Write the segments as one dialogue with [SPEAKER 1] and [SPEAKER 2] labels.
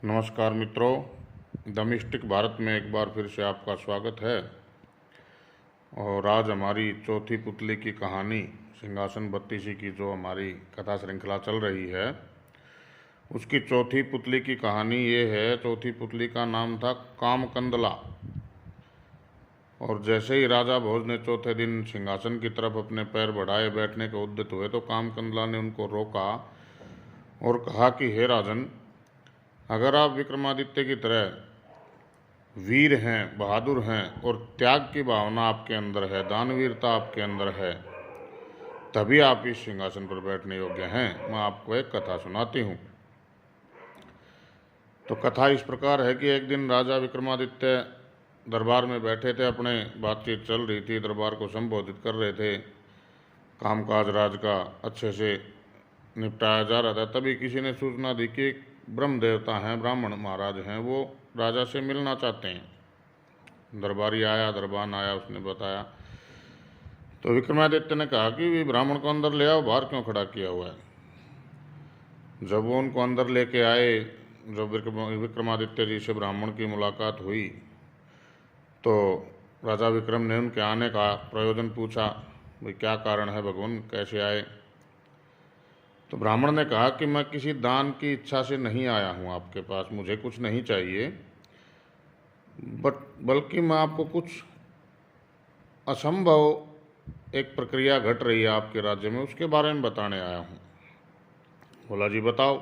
[SPEAKER 1] नमस्कार मित्रों, the mystic Bharat में एक बार फिर से आपका स्वागत है। और आज हमारी चौथी पुतली की कहानी सिंहासन बत्तीसी की जो हमारी कथा श्रृंखला चल रही है, उसकी चौथी पुतली की कहानी ये है। चौथी पुतली का नाम था कामकंदला। और जैसे ही राजा भोज ने चौथे दिन सिंहासन की तरफ अपने पैर बढ़ाए बैठने के उद्यत हुए तो कामकंदला ने उनको रोका और कहा कि हे राजन, अगर आप विक्रमादित्य की तरह वीर हैं, बहादुर हैं और त्याग की भावना आपके अंदर है, दानवीरता आपके अंदर है, तभी आप इस सिंहासन पर बैठने योग्य हैं। मैं आपको एक कथा सुनाती हूँ। तो कथा इस प्रकार है कि एक दिन राजा विक्रमादित्य दरबार में बैठे थे, अपने बातचीत चल रही थी, दरबार को संबोधित कर रहे थे, कामकाज राज का अच्छे से निपटाया जा रहा था। तभी किसी ने सूचना दी कि ब्रह्म देवता हैं, ब्राह्मण महाराज हैं, वो राजा से मिलना चाहते हैं। दरबारी आया, दरबान आया, उसने बताया। तो विक्रमादित्य ने कहा कि भी ब्राह्मण को अंदर ले आओ, बाहर क्यों खड़ा किया हुआ है। जब वो उनको अंदर लेके आए, जब विक्रमादित्य जी से ब्राह्मण की मुलाकात हुई तो राजा विक्रम ने उनके आने का प्रयोजन पूछा, भाई क्या कारण है भगवान, कैसे आए। तो ब्राह्मण ने कहा कि मैं किसी दान की इच्छा से नहीं आया हूँ आपके पास, मुझे कुछ नहीं चाहिए, बल्कि मैं आपको कुछ असंभव एक प्रक्रिया घट रही है आपके राज्य में, उसके बारे में बताने आया हूँ। बोला जी बताओ।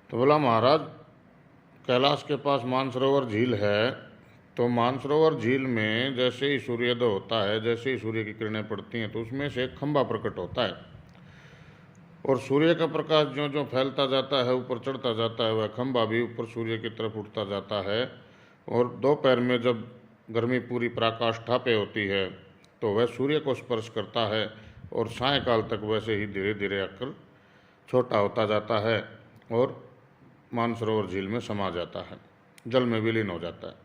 [SPEAKER 1] तो बोला महाराज, कैलाश के पास मानसरोवर झील है, तो मानसरोवर झील में जैसे ही सूर्योदय होता है, जैसे ही सूर्य की किरणें पड़ती हैं, तो उसमें से एक खंभा प्रकट होता है और सूर्य का प्रकाश जो जो फैलता जाता है, ऊपर चढ़ता जाता है, वह खंभा भी ऊपर सूर्य की तरफ उठता जाता है। और दोपहर में जब गर्मी पूरी पराकाष्ठा पे होती है तो वह सूर्य को स्पर्श करता है और सायंकाल तक वैसे ही धीरे धीरे आकर छोटा होता जाता है और मानसरोवर झील में समा जाता है, जल में विलीन हो जाता है।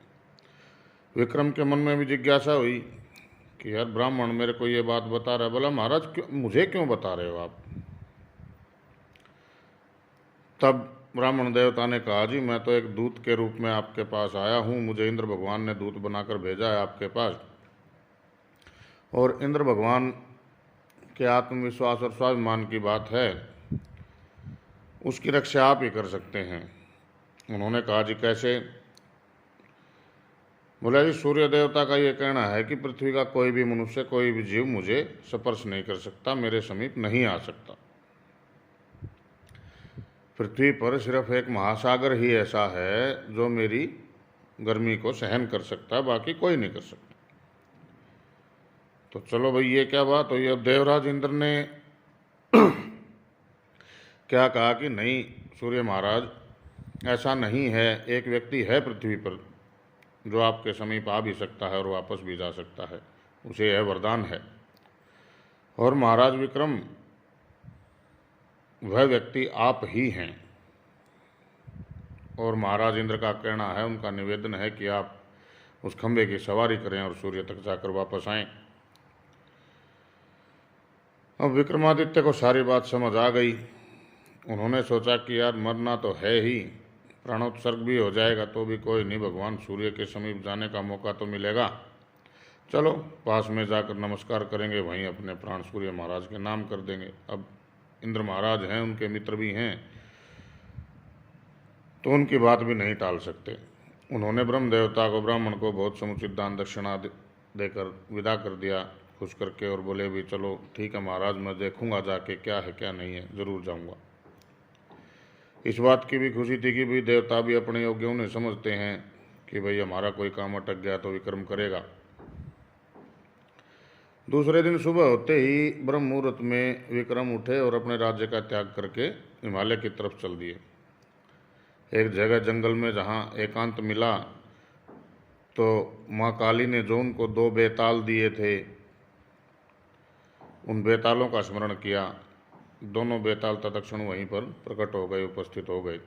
[SPEAKER 1] विक्रम के मन में भी जिज्ञासा हुई कि यार ब्राह्मण मेरे को ये बात बता रहा है। बोला महाराज मुझे क्यों बता रहे हो आप। तब ब्राह्मण देवता ने कहा, जी मैं तो एक दूत के रूप में आपके पास आया हूँ, मुझे इंद्र भगवान ने दूत बनाकर भेजा है आपके पास, और इंद्र भगवान के आत्मविश्वास और स्वाभिमान की बात है, उसकी रक्षा आप ही कर सकते हैं। उन्होंने कहा, जी कैसे। बोला जी सूर्य देवता का ये कहना है कि पृथ्वी का कोई भी मनुष्य, कोई भी जीव मुझे स्पर्श नहीं कर सकता, मेरे समीप नहीं आ सकता। पृथ्वी पर सिर्फ एक महासागर ही ऐसा है जो मेरी गर्मी को सहन कर सकता है, बाकी कोई नहीं कर सकता। तो चलो भाई ये क्या बात हुई। अब देवराज इंद्र ने क्या कहा कि नहीं सूर्य महाराज, ऐसा नहीं है, एक व्यक्ति है पृथ्वी पर जो आपके समीप आ भी सकता है और वापस भी जा सकता है, उसे यह वरदान है। और महाराज विक्रम, वह व्यक्ति आप ही हैं। और महाराज इंद्र का कहना है, उनका निवेदन है कि आप उस खंभे की सवारी करें और सूर्य तक जाकर वापस आएं। अब विक्रमादित्य को सारी बात समझ आ गई। उन्होंने सोचा कि यार मरना तो है ही, प्राणोत्सर्ग भी हो जाएगा तो भी कोई नहीं, भगवान सूर्य के समीप जाने का मौका तो मिलेगा, चलो पास में जाकर नमस्कार करेंगे, वहीं अपने प्राण सूर्य महाराज के नाम कर देंगे। अब इंद्र महाराज हैं, उनके मित्र भी हैं, तो उनकी बात भी नहीं टाल सकते। उन्होंने ब्रह्म देवता को, ब्राह्मण को बहुत समुचित दान दक्षिणा देकर विदा कर दिया खुश करके, और बोले भी चलो ठीक है महाराज, मैं देखूंगा जाके क्या है क्या नहीं है, ज़रूर जाऊंगा। इस बात की भी खुशी थी कि भाई देवता भी अपने योग्य उन्हें समझते हैं कि भाई हमारा कोई काम अटक गया तो विक्रम करेगा। दूसरे दिन सुबह होते ही ब्रह्म मुहूर्त में विक्रम उठे और अपने राज्य का त्याग करके हिमालय की तरफ चल दिए। एक जगह जंगल में जहाँ एकांत मिला तो माँ काली ने जो उनको 2 बेताल दिए थे, उन बेतालों का स्मरण किया। दोनों बेताल तत्क्षण वहीं पर प्रकट हो गए, उपस्थित हो गए।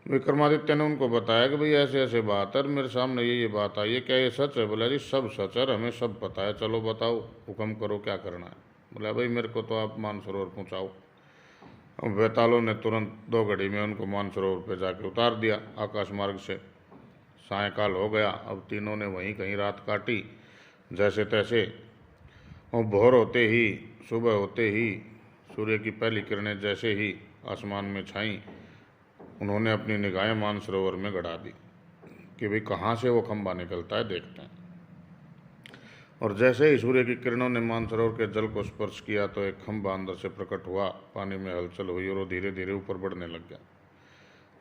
[SPEAKER 1] विक्रमादित्य ने उनको बताया कि भाई ऐसे ऐसे बात है, मेरे सामने ये बात आई है, क्या ये सच है। बोला जी सब सच है, हमें सब पता है, चलो बताओ हुक्म करो क्या करना है। बोला भाई मेरे को तो आप मानसरोवर पहुँचाओ। अब बेतालों ने तुरंत 2 घड़ी में उनको मानसरोवर पे जाके उतार दिया आकाश मार्ग से। सायंकाल हो गया, अब तीनों ने वहीं कहीं रात काटी जैसे तैसे। और भोर होते ही, सुबह होते ही, सूर्य की पहली किरणें जैसे ही आसमान में छाईं, उन्होंने अपनी निगाहें मानसरोवर में गड़ा दी कि भाई कहाँ से वो खंभा निकलता है, देखते हैं। और जैसे ही सूर्य की किरणों ने मानसरोवर के जल को स्पर्श किया तो एक खंभा अंदर से प्रकट हुआ, पानी में हलचल हुई और वो धीरे धीरे ऊपर बढ़ने लग गया।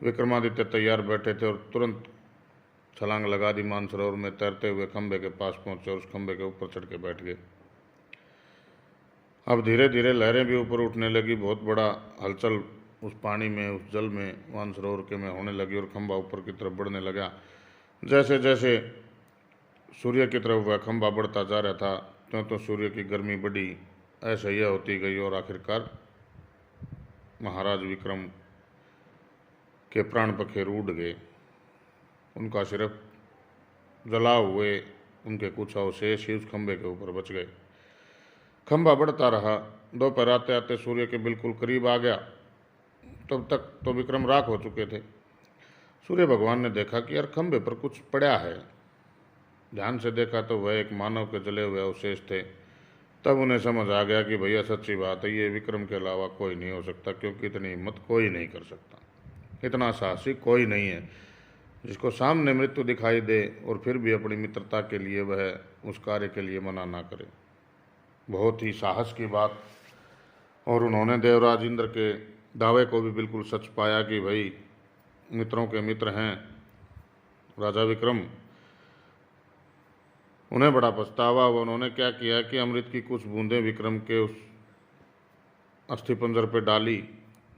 [SPEAKER 1] विक्रमादित्य तैयार बैठे थे और तुरंत छलांग लगा दी, मानसरोवर में तैरते हुए खंभे के पास पहुंचे और उस खंभे के ऊपर चढ़ के बैठ गए। अब धीरे धीरे लहरें भी ऊपर उठने लगी, बहुत बड़ा हलचल उस पानी में, उस जल में, मानसरोवर के में होने लगी और खंभा ऊपर की तरफ बढ़ने लगा। जैसे जैसे सूर्य की तरफ वह खंभा बढ़ता जा रहा था, त्यों तो सूर्य की गर्मी बढ़ी, असह्य होती गई और आखिरकार महाराज विक्रम के प्राण पखेरु उड़ गए। उनका सिर्फ जला हुए उनके कुछ अवशेष ही उस खंभे के ऊपर बच गए। खंभा बढ़ता रहा, दोपहर आते आते सूर्य के बिल्कुल करीब आ गया। तब तक तो विक्रम राख हो चुके थे। सूर्य भगवान ने देखा कि यार खंभे पर कुछ पड़ा है। ध्यान से देखा तो वह एक मानव के जले हुए अवशेष थे। तब उन्हें समझ आ गया कि भैया सच्ची बात है, ये विक्रम के अलावा कोई नहीं हो सकता, क्योंकि इतनी हिम्मत कोई नहीं कर सकता, इतना साहसी कोई नहीं है जिसको सामने मृत्यु दिखाई दे और फिर भी अपनी मित्रता के लिए वह उस कार्य के लिए मना ना करे। बहुत ही साहस की बात। और उन्होंने देवराज इंद्र के दावे को भी बिल्कुल सच पाया कि भाई मित्रों के मित्र हैं राजा विक्रम। उन्हें बड़ा पछतावा हुआ। उन्होंने क्या किया कि अमृत की कुछ बूंदें विक्रम के उस अस्थिपंजर पे डाली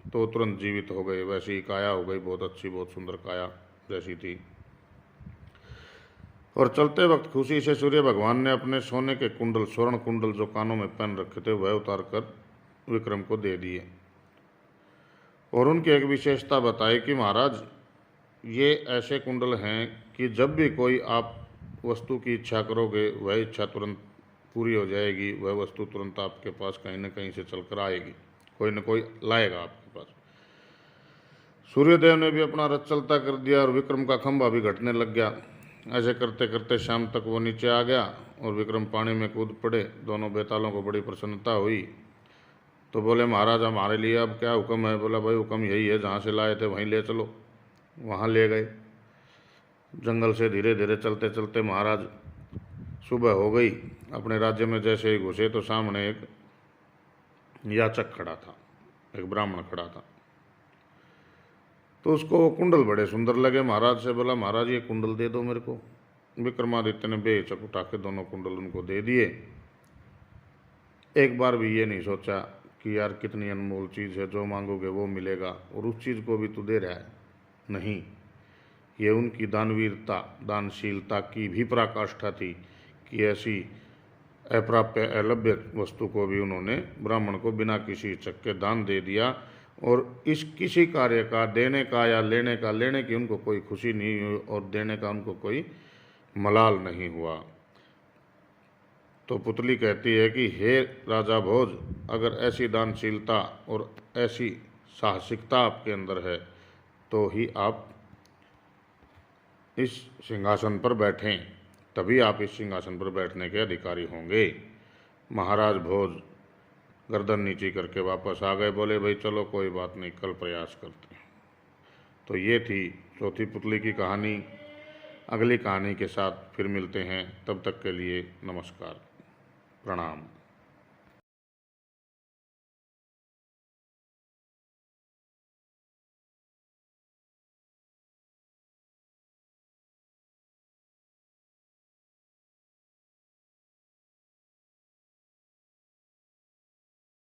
[SPEAKER 1] तो तुरंत जीवित हो गए। वैसी ही काया हो गई, बहुत अच्छी, बहुत सुंदर काया जैसी थी। और चलते वक्त खुशी से सूर्य भगवान ने अपने सोने के कुंडल, स्वर्ण कुंडल जो कानों में पहन रखे थे, वह उतार कर विक्रम को दे दिए। और उनकी एक विशेषता बताई कि महाराज ये ऐसे कुंडल हैं कि जब भी कोई आप वस्तु की इच्छा करोगे वह इच्छा तुरंत पूरी हो जाएगी, वह वस्तु तुरंत आपके पास कहीं न कहीं से चलकर आएगी, कोई न कोई लाएगा आपके पास। सूर्यदेव ने भी अपना रथ चलता कर दिया और विक्रम का खंभा भी घटने लग गया। ऐसे करते करते शाम तक वो नीचे आ गया और विक्रम पानी में कूद पड़े। दोनों बेतालों को बड़ी प्रसन्नता हुई तो बोले महाराज हमारे लिए अब क्या हुक्म है? बोला भाई हुक्म यही है, जहाँ से लाए थे वहीं ले चलो। वहाँ ले गए। जंगल से धीरे धीरे चलते चलते महाराज सुबह हो गई। अपने राज्य में जैसे ही घुसे तो सामने एक याचक खड़ा था, एक ब्राह्मण खड़ा था। तो उसको वो कुंडल बड़े सुंदर लगे। महाराज से बोला महाराज ये कुंडल दे दो मेरे को। विक्रमादित्य ने बेहिचक उठा के दोनों कुंडल उनको दे दिए। एक बार भी ये नहीं सोचा कि यार कितनी अनमोल चीज़ है, जो मांगोगे वो मिलेगा और उस चीज़ को भी तू दे रहा है। नहीं, ये उनकी दानवीरता, दानशीलता की भी पराकाष्ठा थी कि ऐसी अप्राप्य अलभ्य वस्तु को भी उन्होंने ब्राह्मण को बिना किसी हिचक के दान दे दिया। और इस किसी कार्य का, देने का या लेने का, लेने की उनको कोई खुशी नहीं हुई और देने का उनको कोई मलाल नहीं हुआ। तो पुतली कहती है कि हे राजा भोज, अगर ऐसी दानशीलता और ऐसी साहसिकता आपके अंदर है तो ही आप इस सिंहासन पर बैठें, तभी आप इस सिंहासन पर बैठने के अधिकारी होंगे। महाराज भोज गर्दन नीची करके वापस आ गए। बोले भाई चलो कोई बात नहीं, कल प्रयास करते हैं। तो ये थी चौथी पुतली की कहानी। अगली कहानी के साथ फिर मिलते हैं, तब तक के लिए नमस्कार, प्रणाम।